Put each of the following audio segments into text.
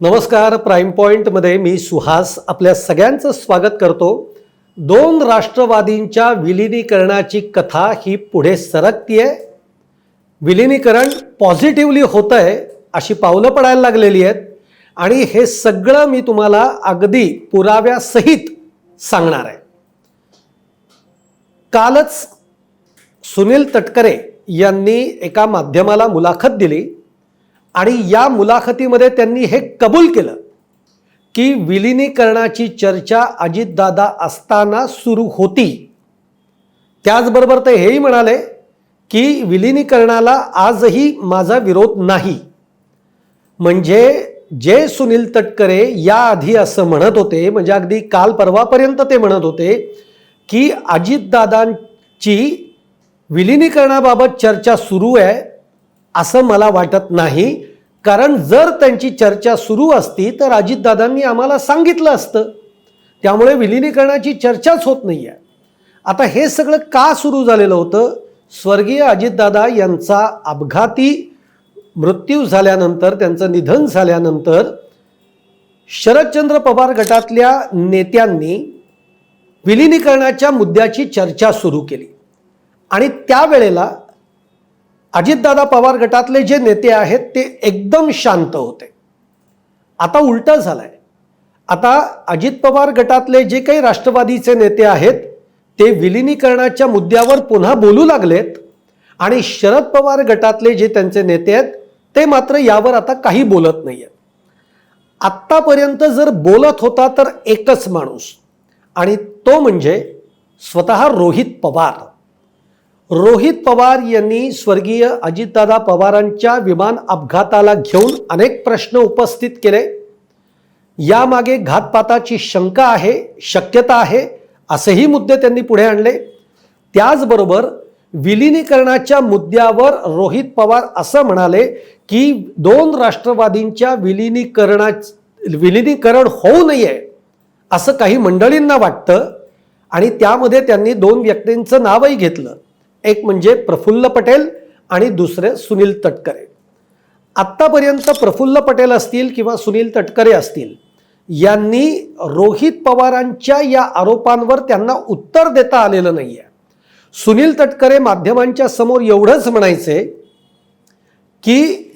नमस्कार. प्राईम पॉइंटमध्ये मी सुहास आपल्या सगळ्यांचं स्वागत करतो. दोन राष्ट्रवादींच्या विलिनीकरणाची कथा ही पुढे सरकतीये. विलिनीकरण पॉझिटिव्हली होतंय अशी पावलं पडायला लागलेली आहेत आणि हे सगळं मी तुम्हाला अगदी पुराव्यासहित सांगणार आहे. कालच सुनील तटकरे यांनी एका माध्यमाला मुलाखत दिली आणि या मुलाखतीमध्ये त्यांनी हे कबूल केलं की विलिनीकरणाची चर्चा अजितदादा असताना सुरू होती. त्याचबरोबर ते हेही म्हणाले की विलिनीकरणाला आजही माझा विरोध नाही. म्हणजे जे सुनील तटकरे याआधी असं म्हणत होते, म्हणजे अगदी काल परवापर्यंत ते म्हणत होते की अजितदादांची विलिनीकरणाबाबत चर्चा सुरू आहे, असं मला वाटत नाही. कारण जर त्यांची चर्चा सुरू असती तर अजितदादांनी आम्हाला सांगितलं असतं. त्यामुळे विलिनीकरणाची चर्चाच होत नाही आहे. आता हे सगळं का सुरू झालेलं होतं? स्वर्गीय अजितदादा यांचा अपघाती मृत्यू झाल्यानंतर, त्यांचं निधन झाल्यानंतर शरदचंद्र पवार गटातल्या नेत्यांनी विलिनीकरणाच्या मुद्द्याची चर्चा सुरू केली आणि त्यावेळेला अजितदादा पवार गटातले जे नेते आहेत ते एकदम शांत होते. आता उलटं झालंय. आता अजित पवार गटातले जे काही राष्ट्रवादीचे नेते आहेत ते विलिनीकरणाच्या मुद्द्यावर पुन्हा बोलू लागलेत आणि शरद पवार गटातले जे त्यांचे नेते आहेत ते मात्र यावर आता काही बोलत नाही आहेत. आत्तापर्यंत जर बोलत होता तर एकच माणूस, आणि तो म्हणजे स्वतः रोहित पवार. रोहित पवार यांनी स्वर्गीय अजितदादा पवारांच्या विमान अपघाताला घेऊन अनेक प्रश्न उपस्थित केले. यामागे घातपाताची शंका आहे, शक्यता आहे, असेही मुद्दे त्यांनी पुढे आणले. त्याचबरोबर विलिनीकरणाच्या मुद्द्यावर रोहित पवार असं म्हणाले की दोन राष्ट्रवादींच्या विलिनीकरण होऊ नये असं काही मंडळींना वाटतं आणि त्यामध्ये त्यांनी दोन व्यक्तींचं नावही घेतलं. एक म्हणजे प्रफुल्ल पटेल आणि दुसरे सुनील तटकरे. आत्तापर्यंत प्रफुल्ल पटेल असतील किंवा सुनील तटकरे असतील यांनी रोहित पवारांच्या या आरोपांवर त्यांना उत्तर देता आलेलं नाही आहे. सुनील तटकरे माध्यमांच्या समोर एवढंच म्हणायचे की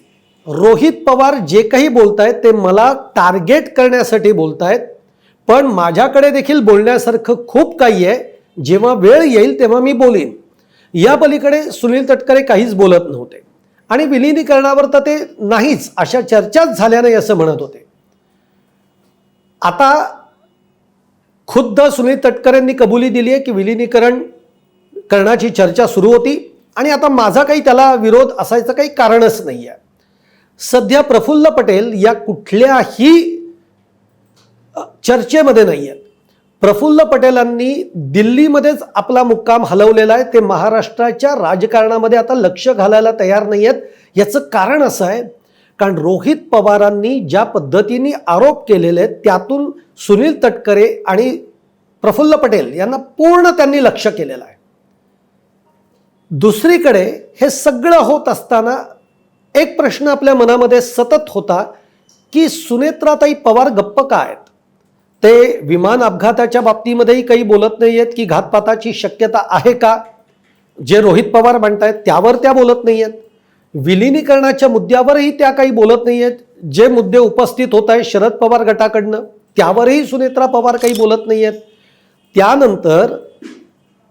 रोहित पवार जे काही बोलतायत ते मला टार्गेट करण्यासाठी बोलतायत, पण माझ्याकडे देखील बोलण्यासारखं खूप काही आहे, जेव्हा वेळ येईल तेव्हा मी बोलीन. या पलीकडे सुनील तटकरे काहीच बोलत नव्हते आणि विलिनीकरणावर तर ते नाहीच, अशा चर्चाच झाल्या नाही असं म्हणत होते. आता खुद्द सुनील तटकरेंनी कबुली दिली आहे की विलिनीकरण करण्याची चर्चा सुरू होती आणि आता माझा काही त्याला विरोध असायचं काही कारणच नाही आहे. सध्या प्रफुल्ल पटेल या कुठल्याही चर्चेमध्ये नाही आहेत. प्रफुल्ल पटेलांनी दिल्लीमध्येच आपला मुक्काम हलवलेला आहे. ते महाराष्ट्राच्या राजकारणामध्ये आता लक्ष घालायला तयार नाही आहेत. याचं कारण असं आहे कारण रोहित पवारांनी ज्या पद्धतीने आरोप केलेले आहेत त्यातून सुनील तटकरे आणि प्रफुल्ल पटेल यांना पूर्ण त्यांनी लक्ष केलेलं आहे. दुसरीकडे हे सगळं होत असताना एक प्रश्न आपल्या मनामध्ये सतत होता की सुनेत्राताई पवार गप्प का आहेत? ते विमान अपघाताच्या बाबतीमध्येही काही बोलत नाही आहेत की घातपाताची शक्यता आहे का, जे रोहित पवार म्हणतायत त्यावर त्या बोलत नाही आहेत. विलिनीकरणाच्या मुद्द्यावरही त्या काही बोलत नाही आहेत. जे मुद्दे उपस्थित होत आहेत शरद पवार गटाकडनं त्यावरही सुनेत्रा पवार काही बोलत नाही आहेत. त्यानंतर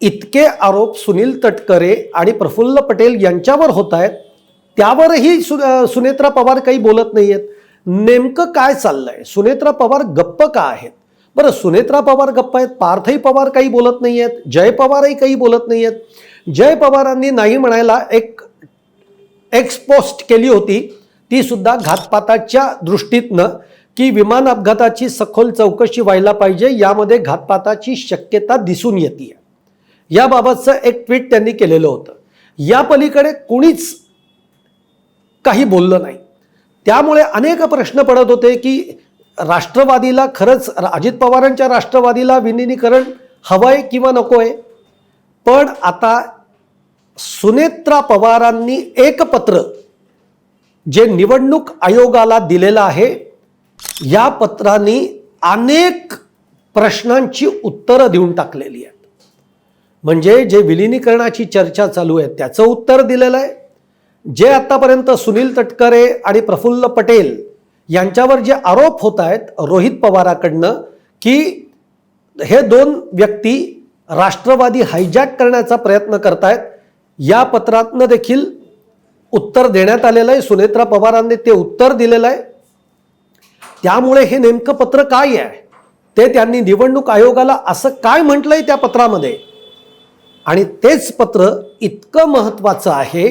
इतके आरोप सुनील तटकरे आणि प्रफुल्ल पटेल यांच्यावर होत आहेत त्यावरही सुनेत्रा पवार काही बोलत नाही आहेत. नेमकं काय चाललंय? सुनेत्रा पवार गप्प का आहेत? बरं, सुनेत्रा पवार गप्प आहेत, पार्थही पवार काही बोलत नाही आहेत, जय पवारही काही बोलत नाही आहेत. जय पवारांनी नाही म्हणायला एक पोस्ट केली होती, ती सुद्धा घातपाताच्या दृष्टीतनं की विमान अपघाताची सखोल चौकशी व्हायला पाहिजे, यामध्ये घातपाताची शक्यता दिसून येते. याबाबतचं एक ट्विट त्यांनी केलेलं होतं. या पलीकडे कोणीच काही बोललं नाही. त्यामुळे अनेक प्रश्न पडत होते की राष्ट्रवादीला खरंच अजित पवारांच्या राष्ट्रवादीला विलिनीकरण हवंय किंवा नकोय. पण आता सुनेत्रा पवारांनी एक पत्र जे निवडणूक आयोगाला दिलेलं आहे या पत्रांनी अनेक प्रश्नांची उत्तरं देऊन टाकलेली आहेत. म्हणजे जे विलिनीकरणाची चर्चा चालू आहे त्याचं उत्तर दिलेलं आहे. जे आतापर्यंत सुनील तटकरे आणि प्रफुल्ल पटेल यांच्यावर जे आरोप होत आहेत रोहित पवाराकडनं की हे दोन व्यक्ती राष्ट्रवादी हायजॅक करण्याचा प्रयत्न करतायत, या पत्रातनं देखील उत्तर देण्यात आलेलं आहे. सुनेत्रा पवारांनी ते उत्तर दिलेलं आहे. त्यामुळे हे नेमकं पत्र काय आहे ते त्यांनी निवडणूक आयोगाला असं काय म्हटलंय त्या पत्रामध्ये, आणि तेच पत्र इतकं महत्त्वाचं आहे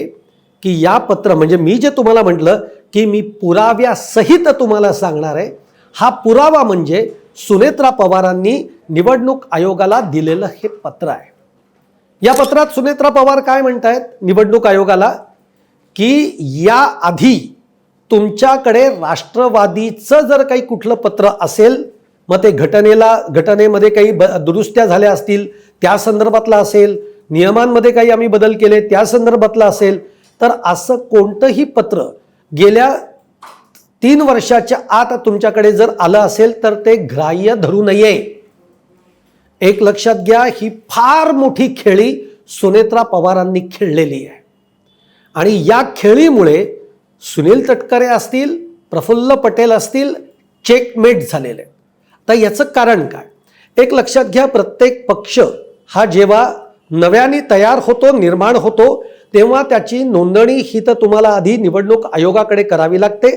की या पत्र म्हणजे मी जे तुम्हाला म्हटलं की मी पुराव्यासहित तुम्हाला सांगणार आहे, हा पुरावा म्हणजे सुनेत्रा पवारांनी निवडणूक आयोगाला दिलेलं हे पत्र आहे. या पत्रात सुनेत्रा पवार काय म्हणतायत निवडणूक आयोगाला की या आधी तुमच्याकडे राष्ट्रवादीचं जर काही कुठलं पत्र असेल, मग ते घटनेमध्ये काही दुरुस्त्या झाल्या असतील त्या संदर्भातला असेल, नियमांमध्ये काही आम्ही बदल केले त्या संदर्भातला असेल, तर असं कोणतंही पत्र गेल्या 3 वर्षाच्या आत तुमच्याकडे जर आलं असेल तर ते ग्राह्य धरू नये. एक लक्षात घ्या, ही फार मोठी खेळी सुनेत्रा पवारांनी खेळलेली आहे आणि या खेळीमुळे सुनील तटकरे असतील, प्रफुल्ल पटेल असतील, चेकमेट झालेले. तर याचं कारण काय? एक लक्षात घ्या, प्रत्येक पक्ष हा जेव्हा नव्याने तयार होतो, निर्माण होतो, तेव्हा त्याची नोंदणी ही तर तुम्हाला आधी निवडणूक आयोगाकडे करावी लागते.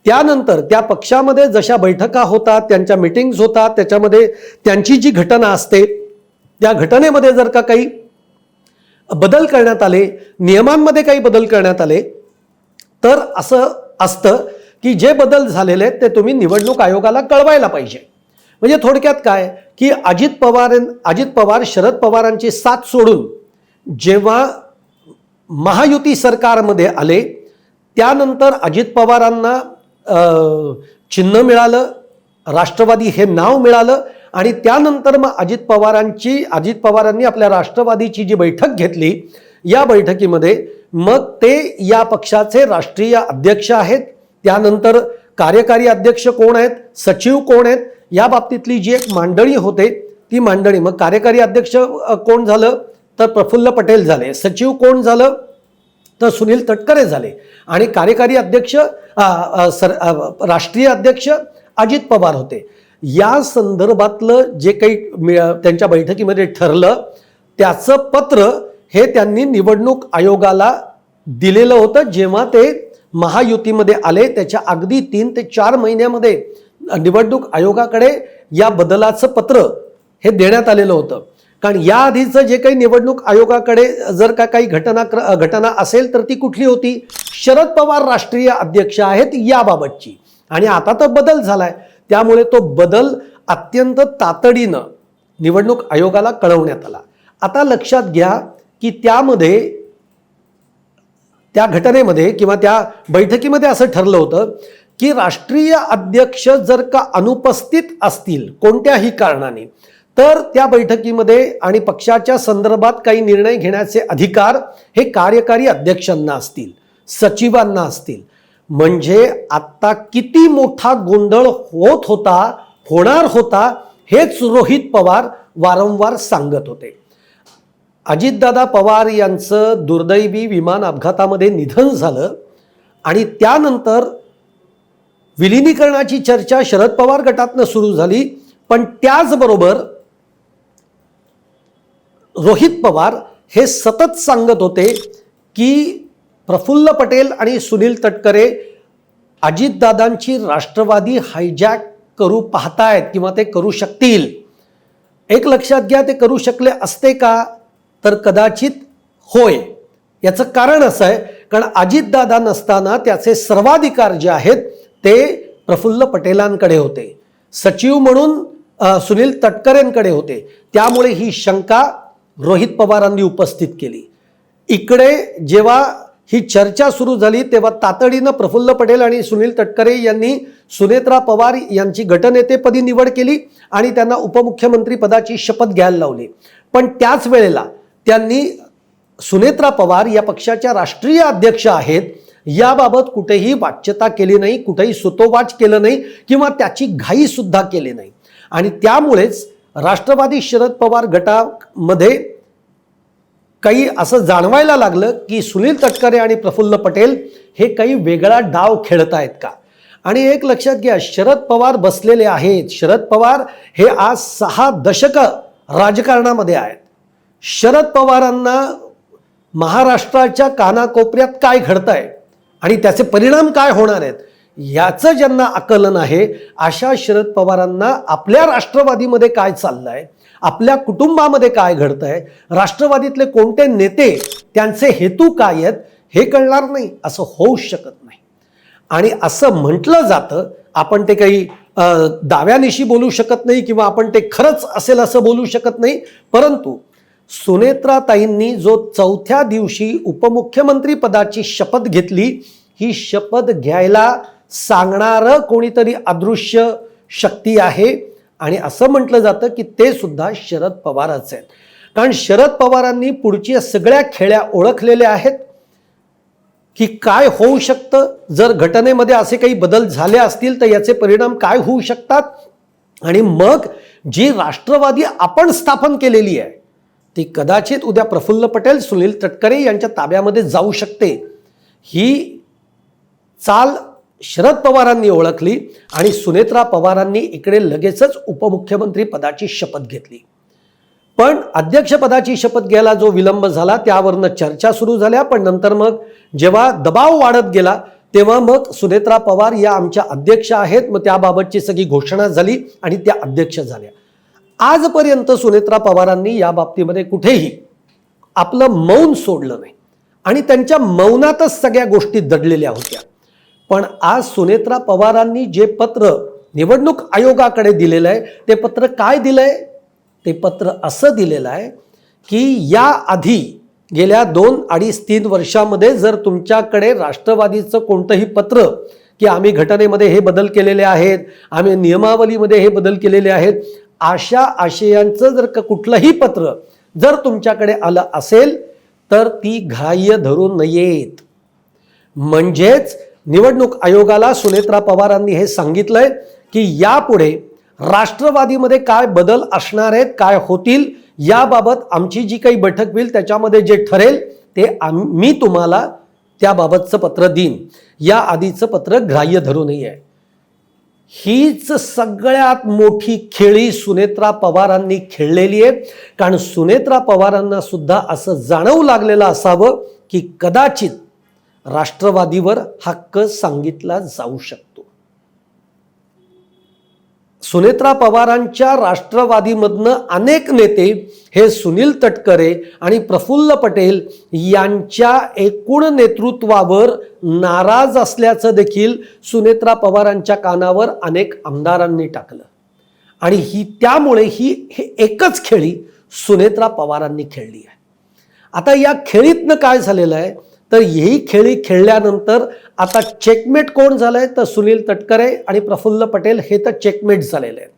त्यानंतर त्या पक्षामध्ये जशा बैठका होतात, त्यांच्या मीटिंग्स होतात, त्याच्यामध्ये त्यांची जी घटना असते त्या घटनेमध्ये जर का काही बदल करण्यात आले, नियमांमध्ये काही बदल करण्यात आले, तर असं असतं की जे बदल झालेले आहेत ते तुम्ही निवडणूक आयोगाला कळवायला पाहिजे. म्हणजे थोडक्यात काय की अजित पवार शरद पवारांची साथ सोडून जेव्हा महायुती सरकारमध्ये आले, त्यानंतर अजित पवारांना चिन्ह मिळालं, राष्ट्रवादी हे नाव मिळालं आणि त्यानंतर मग अजित पवारांनी आपल्या राष्ट्रवादीची जी बैठक घेतली, या बैठकीमध्ये मग ते या पक्षाचे राष्ट्रीय अध्यक्ष आहेत. त्यानंतर कार्यकारी अध्यक्ष कोण आहेत, सचिव कोण आहेत, या बाबतीतली जी एक मांडणी होते ती मांडणी, मग कार्यकारी अध्यक्ष कोण झालं तर प्रफुल्ल पटेल झाले, सचिव कोण झालं तर सुनील तटकरे झाले आणि कार्यकारी अध्यक्ष राष्ट्रीय अध्यक्ष अजित पवार होते. या संदर्भातलं जे काही त्यांच्या बैठकीमध्ये ठरलं त्याचं पत्र हे त्यांनी निवडणूक आयोगाला दिलेलं होतं. जेव्हा ते महायुतीमध्ये आले त्याच्या अगदी 3 ते 4 महिन्यामध्ये निवडणूक आयोगाकडे या बदलाचं पत्र हे देण्यात आलेलं होतं. कारण या आधीचं जे काही निवडणूक आयोगाकडे जर का काही घटना असेल तर ती कुठली होती, शरद पवार राष्ट्रीय अध्यक्ष आहेत याबाबतची, आणि आता तर बदल झालाय, त्यामुळे तो बदल अत्यंत तातडीनं निवडणूक आयोगाला कळवण्यात आला. आता लक्षात घ्या की त्या घटनेमध्ये किंवा त्या बैठकीमध्ये असं ठरलं होतं की राष्ट्रीय अध्यक्ष जर का अनुपस्थित असतील कोणत्याही कारणाने, तर त्या बैठकीमध्ये आणि पक्षाच्या संदर्भात काही निर्णय घेण्याचे अधिकार हे कार्यकारी अध्यक्षांना असतील, सचिवांना असतील. म्हणजे आता किती मोठा गोंधळ होणार होता हेच रोहित पवार वारंवार सांगत होते. अजितदादा पवार यांचं दुर्दैवी विमान अपघातामध्ये निधन झालं आणि त्यानंतर विलिनीकरणाची चर्चा शरद पवार गटातनं सुरू झाली, पण त्याचबरोबर रोहित पवार हे सतत सांगत होते की प्रफुल्ल पटेल आणि सुनील तटकरे अजितदादांची राष्ट्रवादी हायजॅक करू पाहतायत किंवा ते करू शकतील. एक लक्षात घ्या, ते करू शकले असते का तर कदाचित होय. याचं कारण असं आहे कारण अजितदादा नसताना त्याचे सर्वाधिकार जे आहेत ते प्रफुल्ल पटेलांकडे होते, सचिव म्हणून सुनील तटकरेंकडे होते. त्यामुळे ही शंका रोहित पवारांनी उपस्थित केली. इकडे जेव्हा ही चर्चा सुरू झाली तेव्हा तातडीनं प्रफुल्ल पटेल आणि सुनील तटकरे यांनी सुनेत्रा पवार यांची गटनेतेपदी निवड केली आणि त्यांना उपमुख्यमंत्री पदाची शपथ घ्यायला लावली. पण त्याच वेळेला त्यांनी सुनेत्रा पवार या पक्षाच्या राष्ट्रीय अध्यक्ष आहेत याबाबत कुठेही वाच्यता केली नाही, कुठेही सुतोवाच केलं नाही किंवा त्याची घाई सुद्धा केली नाही. आणि त्यामुळेच राष्ट्रवादी शरद पवार गटामध्ये काही असं जाणवायला लागलं की सुनील तटकरे आणि प्रफुल्ल पटेल हे काही वेगळा डाव खेळत आहेत का. आणि एक लक्षात घ्या, शरद पवार बसलेले आहेत. शरद पवार हे आज 6 दशकं राजकारणामध्ये आहेत. शरद पवारांना महाराष्ट्राच्या कानाकोपऱ्यात काय घडतंय आणि त्याचे परिणाम काय होणार आहेत याचं ज्यांना आकलन आहे, अशा शरद पवारांना आपल्या राष्ट्रवादीमध्ये काय चाललंय, आपल्या कुटुंबामध्ये काय घडतंय, राष्ट्रवादीतले कोणते नेते, त्यांचे हेतू काय आहेत हे कळणार नाही. असं होऊच शकत नाही. आणि असं म्हटलं जातं, आपण ते काही दाव्यानिशी बोलू शकत नाही किंवा आपण ते खरंच असेल असं बोलू शकत नाही. परंतु सुनेत्राताईंनी जो 4थ्या दिवशी उपमुख्यमंत्री पदाची शपथ घेतली, ही शपथ घ्यायला सांगणारं कोणीतरी अदृश्य शक्ती आहे. आणि असं म्हटलं जातं की ते सुद्धा शरद पवारच आहेत. कारण शरद पवारांनी पुढच्या सगळ्या खेळ्या ओळखलेल्या आहेत की काय होऊ शकतं जर घटनेमध्ये असे काही बदल झाले असतील तर याचे परिणाम काय होऊ शकतात. आणि मग जी राष्ट्रवादी आपण स्थापन केलेली आहे ती कदाचित उद्या प्रफुल्ल पटेल, सुनील तटकरे यांच्या ताब्यामध्ये जाऊ शकते. ही चाल शरद पवारांनी ओळखली आणि सुनेत्रा पवारांनी इकडे लगेचच उपमुख्यमंत्री पदाची शपथ घेतली. पण अध्यक्षपदाची शपथ घ्यायला जो विलंब झाला त्यावरनं चर्चा सुरू झाल्या. पण नंतर मग जेव्हा दबाव वाढत गेला तेव्हा मग सुनेत्रा पवार या आमच्या अध्यक्ष आहेत, मग त्याबाबतची सगळी घोषणा झाली आणि त्या अध्यक्ष झाल्या. आजपर्यंत सुनेत्रा पवारांनी या बाबतीमध्ये कुठेही आपलं मौन सोडलं नाही आणि त्यांच्या मौनातच सगळ्या गोष्टी दडलेल्या होत्या. पण आज सुनेत्रा पवारांनी जे पत्र निवडणूक आयोगाकडे दिलेलं आहे ते पत्र काय दिलंय, ते पत्र असं दिलेलं आहे की याआधी गेल्या 2, 2.5, 3 वर्षामध्ये जर तुमच्याकडे राष्ट्रवादीचं कोणतंही पत्र की आम्ही घटनेमध्ये हे बदल केलेले आहेत, आम्ही नियमावलीमध्ये हे बदल केलेले आहेत, अशा आशयांचं जर कुठलंही पत्र जर तुमच्याकडे आलं असेल तर ती ग्राह्य धरू नयेत. म्हणजेच निवडणूक आयोगाला सुनेत्रा पवारांनी हे सांगितलंय की यापुढे राष्ट्रवादीमध्ये काय बदल असणार आहेत, काय होतील याबाबत आमची जी काही बैठक होईल त्याच्यामध्ये जे ठरेल ते मी तुम्हाला त्याबाबतचं पत्र देईन. या आधीचं पत्र ग्राह्य धरू नये. हीच सगळ्यात मोठी खेळी सुनेत्रा पवारांनी खेळलेली आहे. कारण सुनेत्रा पवारांना सुद्धा असं जाणवू लागलेलं असावं की कदाचित राष्ट्रवादीवर हक्क सांगितला जाऊ शकतो. सुनेत्रा पवारांच्या राष्ट्रवादीमधनं अनेक नेते हे सुनील तटकरे आणि प्रफुल्ल पटेल यांच्या एकूण नेतृत्वावर नाराज असल्याचं देखील सुनेत्रा पवारांच्या कानावर अनेक आमदारांनी टाकलं. आणि त्यामुळे ही एकच खेळी सुनेत्रा पवारांनी खेळली आहे. आता या खेळीतनं काय झालेलं आहे तर ही खेळी खेळल्यानंतर आता चेकमेट कोण झालंय तर सुनील तटकरे आणि प्रफुल्ल पटेल हे तर चेकमेट झालेले आहेत.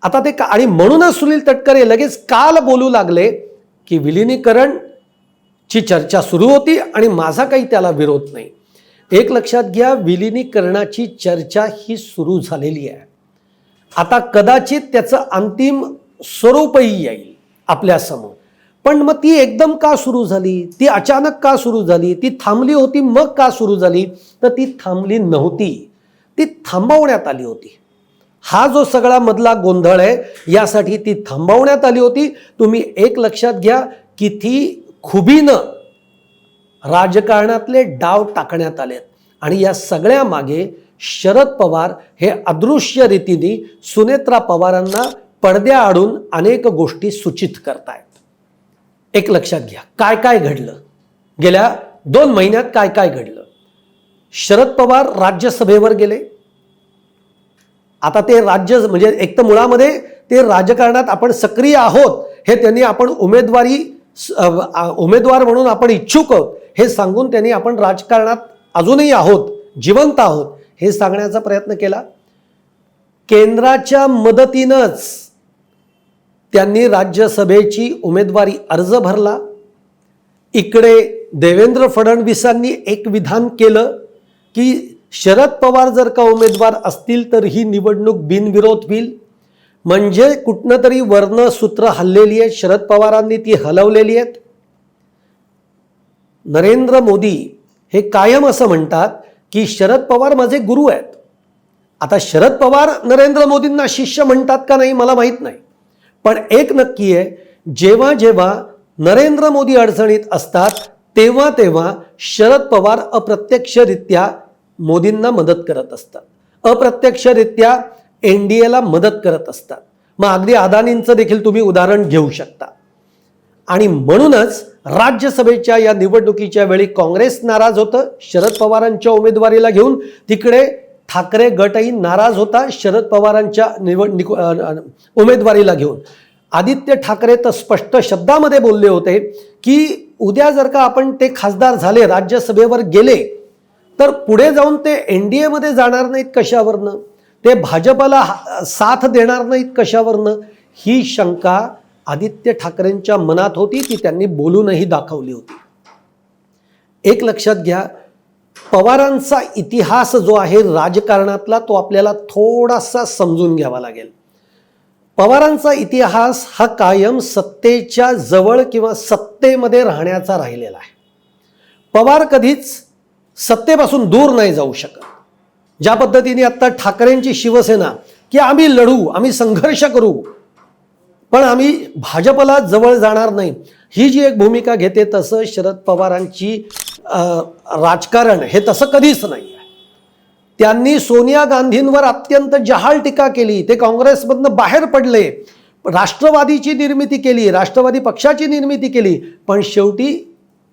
आता ते आणि म्हणूनच सुनील तटकरे लगेच काल बोलू लागले की विलिनीकरणची चर्चा सुरू होती आणि माझा काही त्याला विरोध नाही. एक लक्षात घ्या, विलिनीकरणाची चर्चा ही सुरू झालेली आहे. आता कदाचित त्याचं अंतिम स्वरूपही येईल आपल्यासमोर. पण मग ती एकदम का सुरू झाली, ती अचानक का सुरू झाली, ती थांबली होती मग का सुरू झाली तर ती थांबली नव्हती, ती थांबवण्यात आली होती. हा जो सगळा मधला गोंधळ आहे यासाठी ती थांबवण्यात आली होती. तुम्ही एक लक्षात घ्या, किती खुबीनं राजकारणातले डाव टाकण्यात आलेत आणि या सगळ्या मागे शरद पवार हे अदृश्य रीतीने सुनेत्रा पवारांना पडद्याआडून अनेक गोष्टी सूचित करतायत. एक लक्षात घ्या, काय काय घडलं गेल्या 2 महिन्यात, काय काय घडलं. शरद पवार राज्यसभेवर गेले. आता ते राज्य म्हणजे एक तर मुळामध्ये ते राजकारणात आपण सक्रिय आहोत हे त्यांनी, आपण उमेदवार म्हणून आपण इच्छुक आहोत हे सांगून त्यांनी आपण राजकारणात अजूनही आहोत, जिवंत आहोत हे सांगण्याचा प्रयत्न केला. केंद्राच्या मदतीनंच त्यांनी राज्यसभेची उमेदवारी अर्ज भरला. इकडे देवेंद्र फडणवीसांनी एक विधान केलं की शरद पवार जर का उमेदवार असतील तर ही निवडणूक बिनविरोध होईल, म्हणजे कुठनं तरी वर्ण सूत्र हल्लेली आहेत, शरद पवारांनी ती हलवलेली आहेत. नरेंद्र मोदी हे कायम असं म्हणतात की शरद पवार माझे गुरु आहेत. आता शरद पवार नरेंद्र मोदींना शिष्य म्हणतात का नाही मला माहीत नाही, पण एक नक्की आहे, जेव्हा जेव्हा नरेंद्र मोदी अडचणीत असतात तेव्हा तेव्हा शरद पवार अप्रत्यक्षरित्या मोदींना मदत करत असतात, अप्रत्यक्षरित्या NDAला मदत करत असतात. मग अगदी अदानींचं देखील तुम्ही उदाहरण घेऊ शकता. आणि म्हणूनच राज्यसभेच्या या निवडणुकीच्या वेळी काँग्रेस नाराज होतं शरद पवारांच्या उमेदवारीला घेऊन, तिकडे ठाकरे गटही नाराज होता शरद पवारांच्या उमेदवारीला घेऊन. आदित्य ठाकरे तर स्पष्ट शब्दामध्ये बोलले होते की उद्या जर का आपण ते खासदार झाले, राज्यसभेवर गेले, तर पुढे जाऊन ते NDAमध्ये जाणार नाहीत कशावरनं, ते भाजपला साथ देणार नाहीत कशावरनं, ही शंका आदित्य ठाकरेंच्या मनात होती, ती त्यांनी बोलूनही दाखवली होती. एक लक्षात घ्या, पवारांचा इतिहास जो आहे राजकारणातला तो आपल्याला थोडासा समजून घ्यावा लागेल. पवारांचा इतिहास हा कायम सत्तेच्या जवळ किंवा सत्तेमध्ये राहण्याचा राहिलेला आहे. पवार कधीच सत्तेपासून दूर नाही जाऊ शकत. ज्या पद्धतीने आता ठाकरेंची शिवसेना की आम्ही लढू, आम्ही संघर्ष करू, पण आम्ही भाजपला जवळ जाणार नाही, ही जी एक भूमिका घेते, तसं शरद पवारांची राजकारण हे तसं कधीच नाही आहे. त्यांनी सोनिया गांधींवर अत्यंत जहाल टीका केली, ते काँग्रेसमधनं बाहेर पडले, राष्ट्रवादीची निर्मिती केली, राष्ट्रवादी पक्षाची निर्मिती केली, पण शेवटी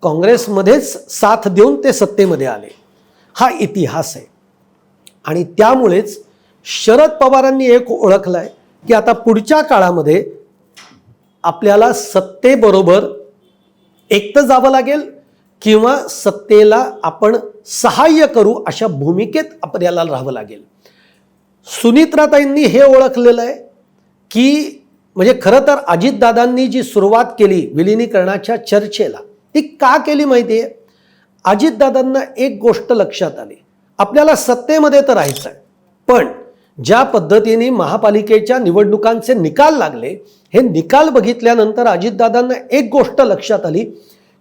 काँग्रेसमध्येच साथ देऊन ते सत्तेमध्ये आले. हा इतिहास आहे. आणि त्यामुळेच शरद पवारांनी एक ओळखलंय की आता पुढच्या काळामध्ये आपल्याला सत्तेबरोबर एकटं जावं लागेल किंवा सत्तेला आपण सहाय्य करू अशा भूमिकेत आपल्याला राहावं लागेल. सुनित्राताईंनी हे ओळखलेलं आहे की म्हणजे खरं तर अजितदादांनी जी सुरुवात केली विलिनीकरणाच्या चर्चेला, ती का केली माहिती आहे? अजितदादांना एक गोष्ट लक्षात आली, आपल्याला सत्तेमध्ये तर राहायचं आहे, पण ज्या पद्धतीने महापालिकेच्या निवडणुकांचे निकाल लागले, हे निकाल बघितल्यानंतर अजितदादांना एक गोष्ट लक्षात आली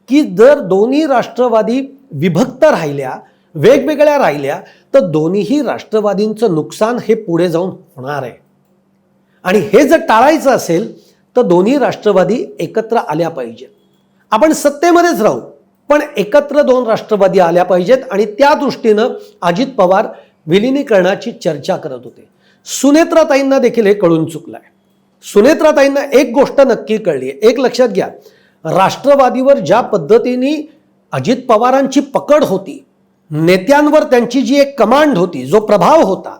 की जर दोन्ही राष्ट्रवादी विभक्त राहिल्या, वेगवेगळ्या राहिल्या, तर दोन्हीही राष्ट्रवादींचं नुकसान हे पुढे जाऊन होणार आहे. आणि हे जर टाळायचं असेल तर दोन्ही राष्ट्रवादी एकत्र आल्या पाहिजेत. आपण सत्तेमध्येच राहू, पण एकत्र दोन राष्ट्रवादी आल्या पाहिजेत. आणि त्या दृष्टीनं अजित पवार विलिनीकरणाची चर्चा करत होते. सुनेत्राताईंना देखील हे कळून चुकलंय. सुनेत्राताईंना एक गोष्ट नक्की कळली आहे, एक लक्षात घ्या, राष्ट्रवादीवर ज्या पद्धतीने अजित पवारांची पकड होती, नेत्यांवर त्यांची जी एक कमांड होती, जो प्रभाव होता,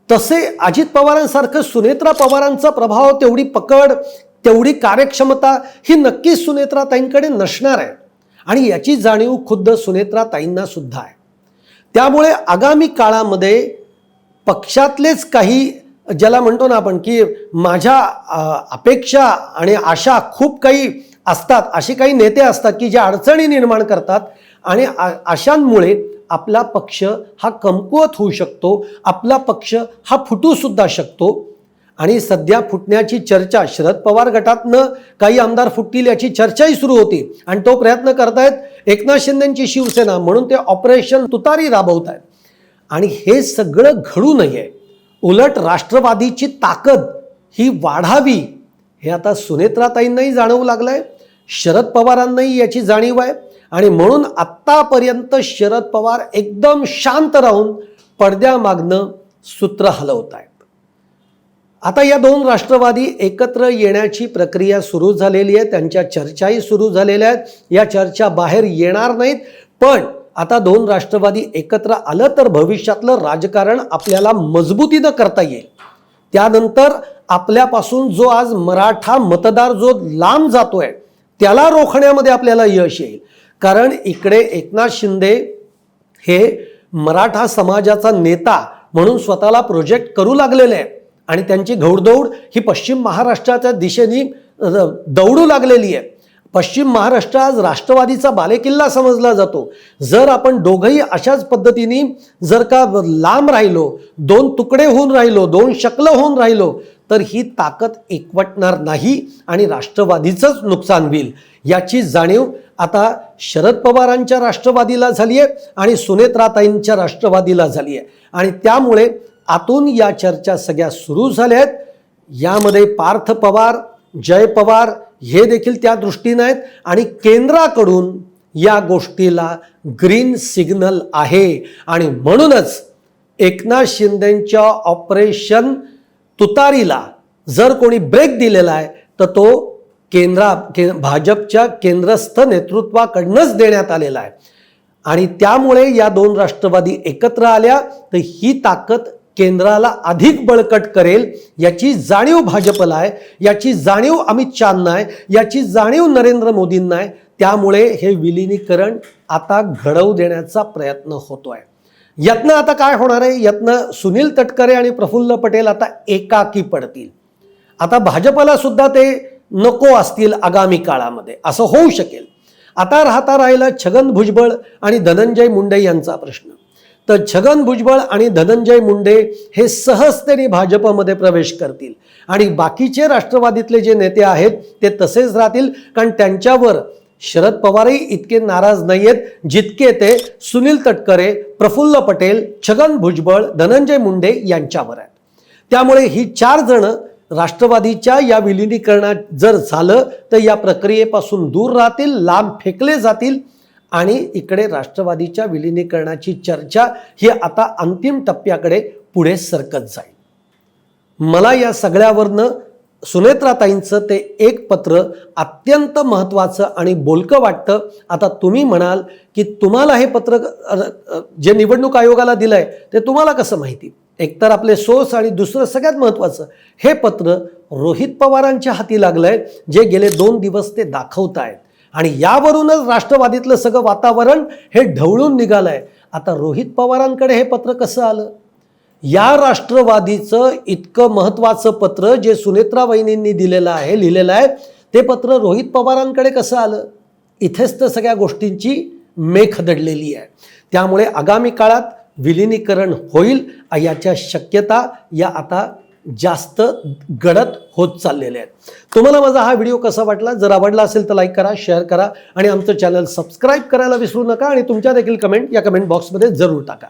तसे अजित पवारांसारखं सुनेत्रा पवारांचा प्रभाव, तेवढी पकड, तेवढी कार्यक्षमता ही नक्कीच सुनेत्राताईंकडे नसणार आहे. आणि याची जाणीव खुद्द सुनेत्राताईंना सुद्धा आहे. त्यामुळे आगामी काळामध्ये पक्षातलेच काही, ज्याला म्हणतो ना आपण की माझ्या अपेक्षा आणि आशा खूप काही असतात, असे काही नेते असतात की जे अडचणी निर्माण करतात आणि आशांमुळे आपला पक्ष हा कमकुवत होऊ शकतो, आपला पक्ष हा फुटू सुद्धा शकतो. आणि सध्या फुटण्याची चर्चा, शरद पवार गटातनं काही आमदार फुटतील याची चर्चाही सुरू होती आणि तो प्रयत्न करतायत एकनाथ शिंदेची शिवसेना, म्हणून ते ऑपरेशन तुतारी राबवत आहेत. आणि हे सगळं घडू नये, उलट राष्ट्रवादीची ताकद ही वाढावी, हे आता सुनेत्राताईंनाही जाणवू लागलंय, शरद पवारांनाही याची जाणीव आहे. आणि म्हणून आत्तापर्यंत शरद पवार एकदम शांत राहून पडद्यामागनं सूत्र हलवत आहेत. आता या दोन राष्ट्रवादी एकत्र येण्याची प्रक्रिया सुरू झालेली आहे, त्यांच्या चर्चाही सुरू झालेल्या आहेत. या चर्चा बाहेर येणार नाहीत, पण आता दोन राष्ट्रवादी एकत्र आलं तर भविष्यातलं राजकारण आपल्याला मजबूतीनं करता येईल. त्यानंतर आपल्यापासून जो आज मराठा मतदार जो लांब जातोय त्याला रोखण्यामध्ये आपल्याला यश येईल. कारण इकडे एकनाथ शिंदे हे मराठा समाजाचा नेता म्हणून स्वतःला प्रोजेक्ट करू लागलेले आहेत आणि त्यांची घौडदौड ही पश्चिम महाराष्ट्राच्या दिशेने दौडू लागलेली आहे. पश्चिम महाराष्ट्र आज राष्ट्रवादीचा बालेकिल्ला समजला जातो. जर आपण दोघंही अशाच पद्धतीने जर का लांब राहिलो, दोन तुकडे होऊन राहिलो, दोन शकलं होऊन राहिलो, तर ही ताकद एकवटणार नाही आणि राष्ट्रवादीचंच नुकसान होईल. याची जाणीव आता शरद पवारांच्या राष्ट्रवादीला झाली आहे आणि सुनेत्राताईंच्या राष्ट्रवादीला झाली आहे. आणि त्यामुळे आतून या चर्चा सगळ्या सुरू झाल्या आहेत. यामध्ये पार्थ पवार, जय पवार हे देखील त्या दृष्टीनं आहेत आणि केंद्राकडून या गोष्टीला ग्रीन सिग्नल आहे. आणि म्हणूनच एकनाथ शिंदेंच्या ऑपरेशन तुतारीला जर कोणी ब्रेक दिलेला आहे तर तो भाजपच्या केंद्रस्थ नेतृत्वाकडूनच देण्यात आलेला आहे. आणि त्यामुळे या दोन राष्ट्रवादी एकत्र आल्या तर ही ताकद केंद्राला अधिक बळकट करेल. याची जाणीव भाजपला आहे, याची जाणीव अमित शहांना आहे, याची जाणीव नरेंद्र मोदींना आहे. त्यामुळे हे विलिनीकरण आता घडवू देण्याचा प्रयत्न होतोय. यातनं आता काय होणार आहे? यातनं सुनील तटकरे आणि प्रफुल्ल पटेल आता एकाकी पडतील. आता भाजपला सुद्धा ते नको असतील आगामी काळामध्ये, असं होऊ शकेल. आता राहिला छगन भुजबळ आणि धनंजय मुंडे यांचा प्रश्न. तर छगन भुजबळ आणि धनंजय मुंडे हे सहजतेने भाजपमध्ये प्रवेश करतील आणि बाकीचे राष्ट्रवादीतले जे नेते आहेत ते तसेच राहतील, कारण त्यांच्यावर शरद पवारही इतके नाराज नाहीयेत जितके ते सुनील तटकरे, प्रफुल्ल पटेल, छगन भुजबळ, धनंजय मुंडे यांच्यावर आहेत. त्यामुळे ही 4 जण राष्ट्रवादीच्या या विलिनीकरणात जर झालं तर या प्रक्रियेपासून दूर राहतील, लांब फेकले जातील आणि इकडे राष्ट्रवादीच्या विलिनीकरणाची चर्चा ही आता अंतिम टप्प्याकडे पुढे सरकत जाईल. मला या सगळ्यावरनं सुनेत्राताईंचं ते एक पत्र अत्यंत महत्त्वाचं आणि बोलकं वाटतं. आता तुम्ही म्हणाल की तुम्हाला हे पत्र जे निवडणूक आयोगाला दिलंय ते तुम्हाला कसं माहिती? एकतर आपले सोर्स आणि दुसरं सगळ्यात महत्त्वाचं, हे पत्र रोहित पवारांच्या हाती लागलंय, जे गेले 2 दिवस ते दाखवत आहेत आणि यावरूनच राष्ट्रवादीतलं सगळं वातावरण हे ढवळून निघालंय. आता रोहित पवारांकडे हे पत्र कसं आलं? या राष्ट्रवादीचं इतकं महत्त्वाचं पत्र जे सुनेत्रा वहिनींनी लिहिलेलं आहे, ते पत्र रोहित पवारांकडे कसं आलं? इथेच तर सगळ्या गोष्टींची मेख दडलेली आहे. त्यामुळे आगामी काळात विलिनीकरण होईल याच्या शक्यता या आता जास्त गडद होत चाललेल्या आहेत. तुम्हाला माझा हा व्हिडिओ कसा वाटला? जर आवडला असेल तर लाईक करा, शेअर करा आणि आमचं चॅनल सबस्क्राईब करायला विसरू नका आणि तुमच्या देखील कमेंट या कमेंट बॉक्समध्ये जरूर टाका.